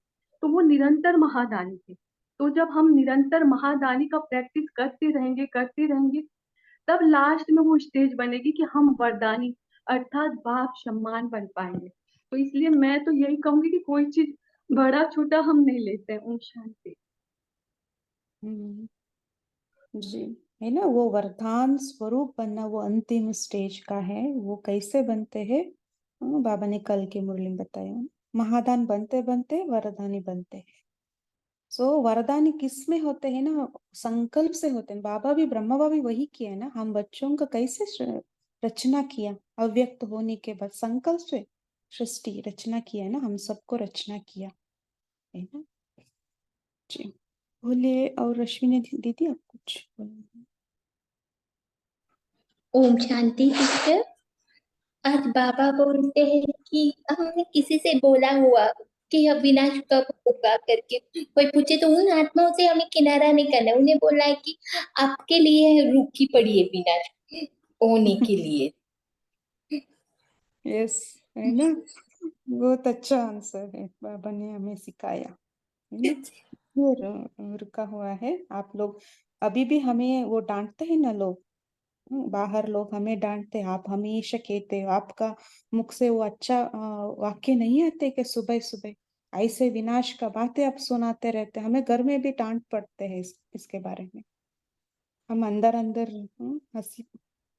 J: तो वो निरंतर महादानी थे। तो जब हम निरंतर महादानी का प्रैक्टिस करते रहेंगे, तब लास्ट में वो स्टेज बनेगी कि हम वरदानी अर्थात बाप सम्मान बन पाएंगे। तो इसलिए मैं तो यही कहूंगी कि कोई चीज बड़ा छोटा हम नहीं लेते हैं। ओम शांति।
A: हम्म, जी, है ना, वो वरदान स्वरूप बनना वो अंतिम स्टेज का है। वो कैसे बनते हैं? बाबा ने कल की मुरली में बताया, महादान बनते बनते वरदानी बनते हैं। सो वरदानी किस में होते हैं ना? संकल्प से होते हैं। बाबा भी, ब्रह्मा बाबा भी वही किया है ना। हम बच्चों का कैसे रचना किया? अव्यक्त होने के बाद संकल्प से सृष्टि रचना किया है ना, हम सबको रचना किया है ना। जी बोलिए। और रश्मि दीदी आप कुछ बोलिए।
K: ओम शांति सिस्टर। आज बाबा बोलते हैं कि हमने किसी से बोला हुआ कि अब विनाश कब होगा करके, कोई पूछे तो उन आत्माओं से हमें किनारा नहीं करना है। उन्हें बोलना है कि आपके लिए रुकी पड़ी है विनाश होने के लिए।
A: यस, है ना, बहुत अच्छा आंसर है, बाबा ने हमें सिखाया है ना। ये रुका हुआ है। आप लोग अभी भी हमें वो डांटते हैं ना लोग, बाहर लोग हमें डांटते हैं, आप हमेशा कहते हो, आपका मुख से वो अच्छा वाक्य नहीं आते कि सुबह सुबह ऐसे विनाश का बातें आप सुनाते रहते हैं। हमें घर में भी डांट पड़ते हैं इसके बारे में। हम अंदर अंदर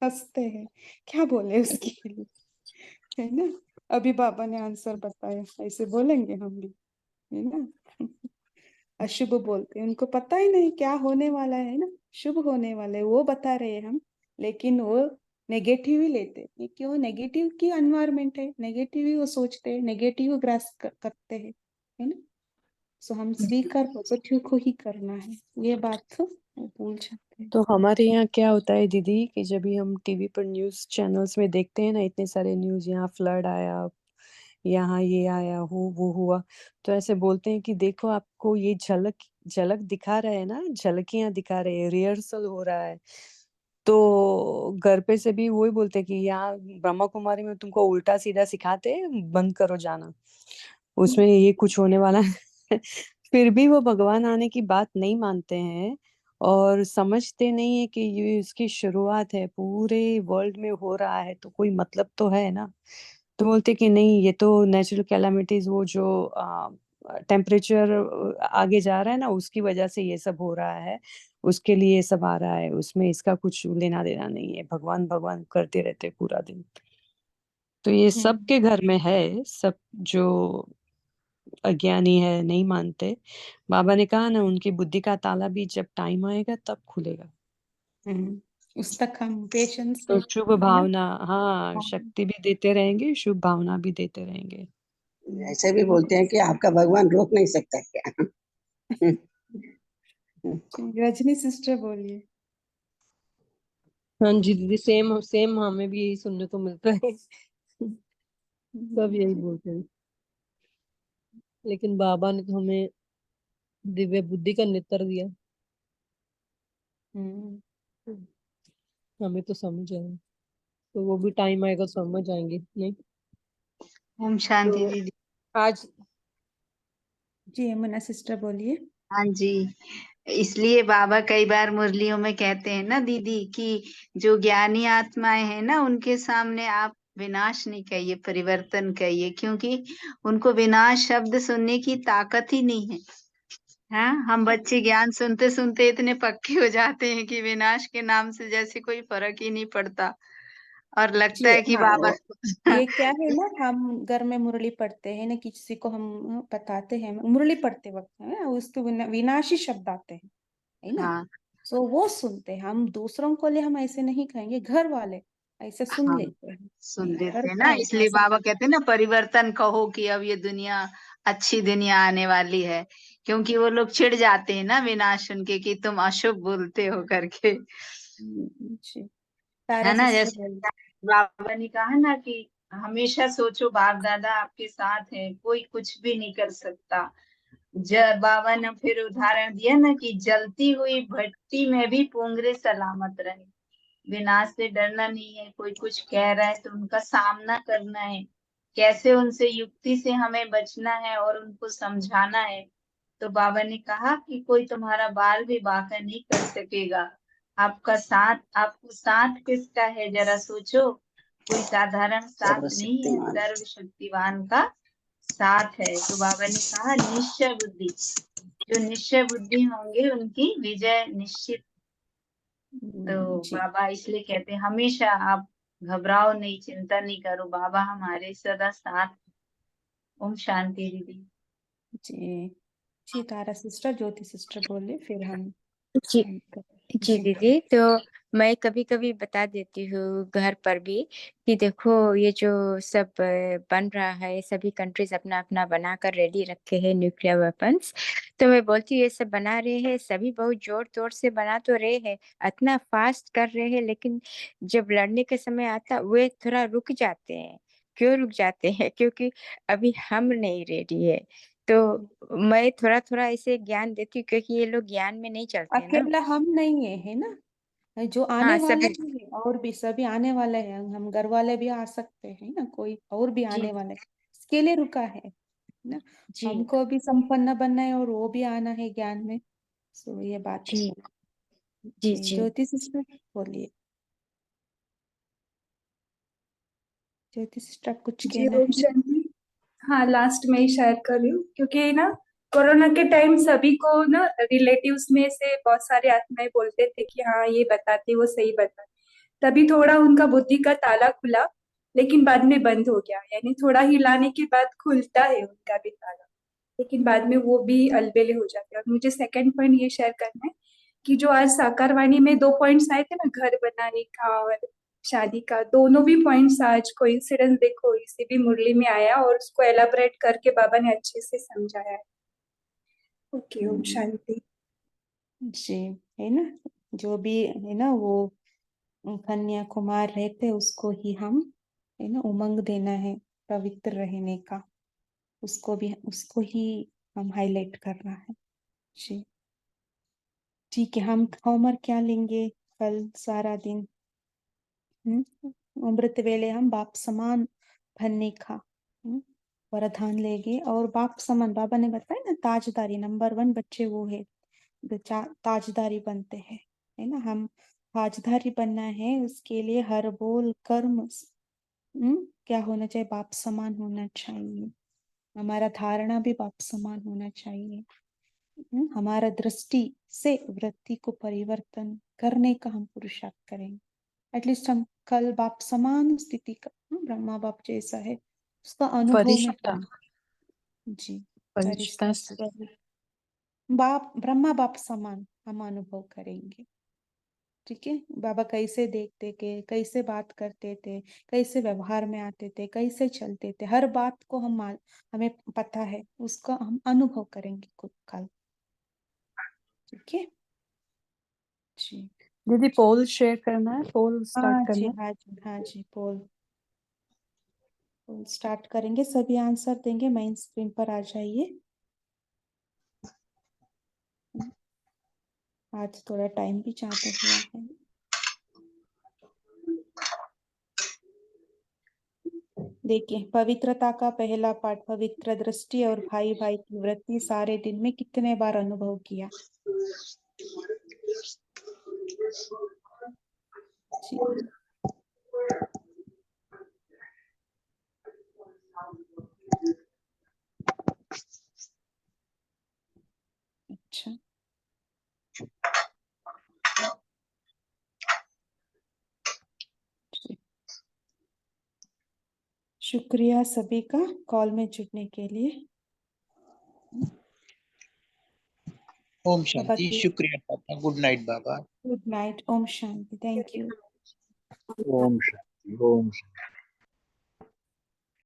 A: हंसते हैं, क्या बोले उसके लिए, है ना। अभी बाबा ने आंसर बताया, ऐसे बोलेंगे हम भी, है ना। अशुभ बोलते हैं, उनको पता ही नहीं क्या होने वाला है ना, शुभ होने वाला है वो बता रहे हैं हम, लेकिन वो नेगेटिव ही लेते हैं। क्यों? नेगेटिव की एनवायरमेंट है, नेगेटिव ही वो सोचते हैं, नेगेटिव ग्रास करते हैं, है ना। सो हम स्वीकार पॉजिटिव को ही करना है, ये बात तो भूल जाते हैं।
E: तो हमारे यहाँ क्या होता है दीदी कि जब भी हम टीवी पर न्यूज़ चैनल्स में देखते हैं ना, इतने सारे न्यूज़, यहाँ फ्लड आया, यहाँ ये आया, वो हुआ, तो ऐसे बोलते हैं कि देखो आपको ये झलक झलक दिखा रहे हैं ना, झलकियां दिखा रहे हैं, रिहर्सल हो रहा है। तो घर पे से भी वही बोलते हैं कि यहाँ ब्रह्मा कुमारी में तुमको उल्टा सीधा सिखाते हैं, बंद करो जाना, उसमें ये कुछ होने वाला है। फिर भी वो भगवान आने की बात नहीं मानते हैं और समझते नहीं है कि ये इसकी शुरुआत है, पूरे वर्ल्ड में हो रहा है तो कोई मतलब तो है ना। तो बोलते कि नहीं, ये तो नेचुरल कैलामिटीज, वो जो टेम्परेचर आगे जा रहा है ना, उसकी वजह से ये सब हो रहा है, उसके लिए ये सब आ रहा है, उसमें इसका कुछ लेना देना नहीं है, भगवान भगवान करते रहते पूरा दिन। तो ये सबके घर में है, सब जो अज्ञानी है नहीं मानते। बाबा ने कहा ना, उनकी बुद्धि का ताला भी जब टाइम आएगा तब खुलेगा।
A: उस तक हम पेशेंस
E: तो
A: से,
E: शुभ
A: है ना?
E: भावना, हाँ,
A: हाँ,
E: शक्ति भी देते रहेंगे, शुभ भावना भी देते रहेंगे।
I: ऐसे भी बोलते हैं कि आपका भगवान रोक नहीं सकता क्या?
A: रजनी सिस्टर बोलिए।
E: हाँ जी दीदी, सेम सेम हमें भी यही सुनने को मिलता है। सब यही बोलते हैं, लेकिन बाबा ने तो हमें दिव्य बुद्धि का नेत्र दिया,
A: हम्म,
E: हमें तो समझ आया, तो वो भी टाइम आएगा समझ आएंगे, नहीं?
L: ओम शांति
E: तो
L: दीदी।
E: आज
A: जी यमुना सिस्टर बोलिए।
L: हाँ जी, इसलिए बाबा कई बार मुरलियों में कहते हैं ना दीदी कि जो ज्ञानी आत्माएं हैं ना, उनके सामने आप विनाश नहीं कहिए, परिवर्तन कहिए, क्योंकि उनको विनाश शब्द सुनने की ताकत ही नहीं है। हाँ, हम बच्चे ज्ञान सुनते सुनते इतने पक्के हो जाते हैं कि विनाश के नाम से जैसे कोई फर्क ही नहीं पड़ता, और लगता
A: जी
L: है कि
A: हाँ,
L: बाबा
A: ये क्या है ना, हम घर में मुरली पढ़ते हैं ना, किसी को हम बताते हैं मुरली पढ़ते वक्त, है ना, उसके विनाशी शब्द आते हैं, है ना?
L: हाँ
A: सो वो सुनते हैं हम, दूसरों को लिए हम ऐसे नहीं कहेंगे, घर वाले ऐसे सुन
L: हाँ
A: लेते हैं,
L: सुन
A: घर
L: लेते हैं ना,
A: का
L: इसलिए
A: ऐसा।
L: बाबा कहते हैं ना, परिवर्तन कहो कि अब ये दुनिया अच्छी दुनिया आने वाली है, क्योंकि वो लोग चिढ़ जाते हैं ना विनाश सुन के कि तुम अशुभ बोलते हो करके,
A: जी, तारा
L: है ना।
A: सिस्टर
L: जैसे
A: बोलिए।
L: बाबा ने कहा ना कि हमेशा सोचो बाप दादा आपके साथ है, कोई कुछ भी नहीं कर सकता। बाबा ने फिर उदाहरण दिया ना कि जलती हुई भट्टी में भी पुंगरे सलामत रहे, विनाश से डरना नहीं है, कोई कुछ कह रहा है तो उनका सामना करना है, कैसे उनसे युक्ति से हमें बचना है और उनको समझाना है। तो बाबा ने कहा कि कोई तुम्हारा बाल भी बांका नहीं कर सकेगा, आपको साथ किसका है जरा सोचो, कोई साधारण साथ नहीं है,
I: सर्वशक्तिमान
L: सर्वशक्तिवान का साथ है। तो बाबा ने कहा निश्चय बुद्धि, जो निश्चय बुद्धि होंगे उनकी विजय निश्चित। तो
A: जी
L: बाबा इसलिए कहते हैं हमेशा आप घबराओ नहीं, चिंता नहीं करो, बाबा हमारे सदा साथ। ओम शांति दीदी।
A: जी जी, तारा सिस्टर, ज्योति सिस्टर बोलिए, फिर हम
B: जी जी
A: जी
B: दीदी, तो मैं कभी कभी बता देती हूँ घर पर भी कि देखो ये जो सब बन रहा है, सभी कंट्रीज अपना अपना बनाकर रेडी रखे हैं न्यूक्लियर वेपन्स, तो मैं बोलती हूँ ये सब बना रहे हैं, सभी बहुत जोर तोड़ से बना तो रहे हैं, इतना फास्ट कर रहे हैं, लेकिन जब लड़ने के समय आता वे थोड़ा रुक जाते हैं। क्यों रुक जाते हैं? क्योंकि अभी हम नहीं रेडी है। तो मैं थोड़ा थोड़ा ऐसे ज्ञान देती हूँ, क्योंकि ये लोग ज्ञान में नहीं चलते ना।
A: अकेला हम नहीं है ना, जो आने
B: हाँ
A: वाले
B: सभी।
A: भी है, और भी सभी आने वाले हैं, हम घर वाले भी आ सकते हैं ना, कोई और भी
B: जी
A: आने वाले हैं, इसके लिए रुका है ना।
B: जी
A: हमको भी संपन्न बनना है और वो भी आना है ज्ञान में। सो ये बात है।
B: जी जी
A: जी,
B: जी
A: ज्योति सिस्टर बोलिए। ज्योति सिस्टर कुछ
H: जी
A: कहना
H: ओम
A: है?
H: शांति। हाँ, लास्ट में ही शेयर कर रही हूँ, क्योंकि ना कोरोना के टाइम सभी को ना रिलेटिव्स में से बहुत सारे आत्माएं बोलते थे कि हाँ ये बताते, वो सही बताते, तभी थोड़ा उनका बुद्धि का ताला खुला, लेकिन बाद में बंद हो गया, यानी थोड़ा हिलाने के बाद खुलता है उनका भी ताला, लेकिन बाद में वो भी अलबेले हो जाते हैं। और मुझे सेकंड पॉइंट ये शेयर करना है कि जो आज साकारवाणी में 2 पॉइंट्स आए थे ना, घर बनाने का और शादी का, दोनों भी पॉइंट्स आज कोइंसिडेंस देखो इसी भी मुरली में आया, और उसको एलाबरेट करके बाबा ने अच्छे से समझाया है। ओके, ओम शांति।
A: जी, है ना, जो भी है ना, वो कन्याकुमार रहते, उसको ही हम, है ना, उमंग देना है पवित्र रहने का, उसको ही हम हाईलाइट करना है। जी ठीक है, हम होमवर्क क्या लेंगे कल सारा दिन? अमृत वेले हम बाप समान बनने का वरदान लेंगे, और बाप समान बाबा ने बताया ना, ताजदारी नंबर 1 बच्चे वो है, ताजदारी बनते हैं, है ना, हम ताजदारी बनना है, उसके लिए हर बोल कर्म क्या होना चाहिए? बाप समान होना चाहिए, हमारा धारणा भी बाप समान होना चाहिए। हमारा दृष्टि से वृत्ति को परिवर्तन करने का हम पुरुषार्थ करेंगे। एटलीस्ट हम कल बाप समान स्थिति का, ब्रह्मा बाप जैसा है उसका अनुभव में
E: फरिश्ता
A: करें। जी,
E: फरिश्ता
A: फरिश्ता बाप, ब्रह्मा बाप समान हम अनुभव करेंगे। ठीक है, बाबा कैसे देखते थे, कैसे बात करते थे, कैसे व्यवहार में आते थे, कैसे चलते थे, हर बात को हमें पता है, उसका हम अनुभव करेंगे खुद कल। ठीक है जी।
E: दीदी पोल शेयर करना है, पोल स्टार्ट
A: हाँ
E: करना
A: जी,
E: है।
A: हाँ जी, हाँ जी, पोल स्टार्ट करेंगे, सभी आंसर देंगे, मेन स्क्रीन पर आ जाइए। आज थोड़ा टाइम भी ज्यादा हुआ है। देखिए, पवित्रता का पहला पाठ, पवित्र दृष्टि और भाई भाई की वृत्ति सारे दिन में कितने बार अनुभव किया। जी, अच्छा, जी। शुक्रिया सभी का कॉल में जुड़ने के लिए।
D: ओम
A: बाबा
D: शांति,
A: की
D: शुक्रिया पापा, good night Baba.
A: Good night, ओम शांति, थैंक यू।
F: ओम शांति, ओम शांति।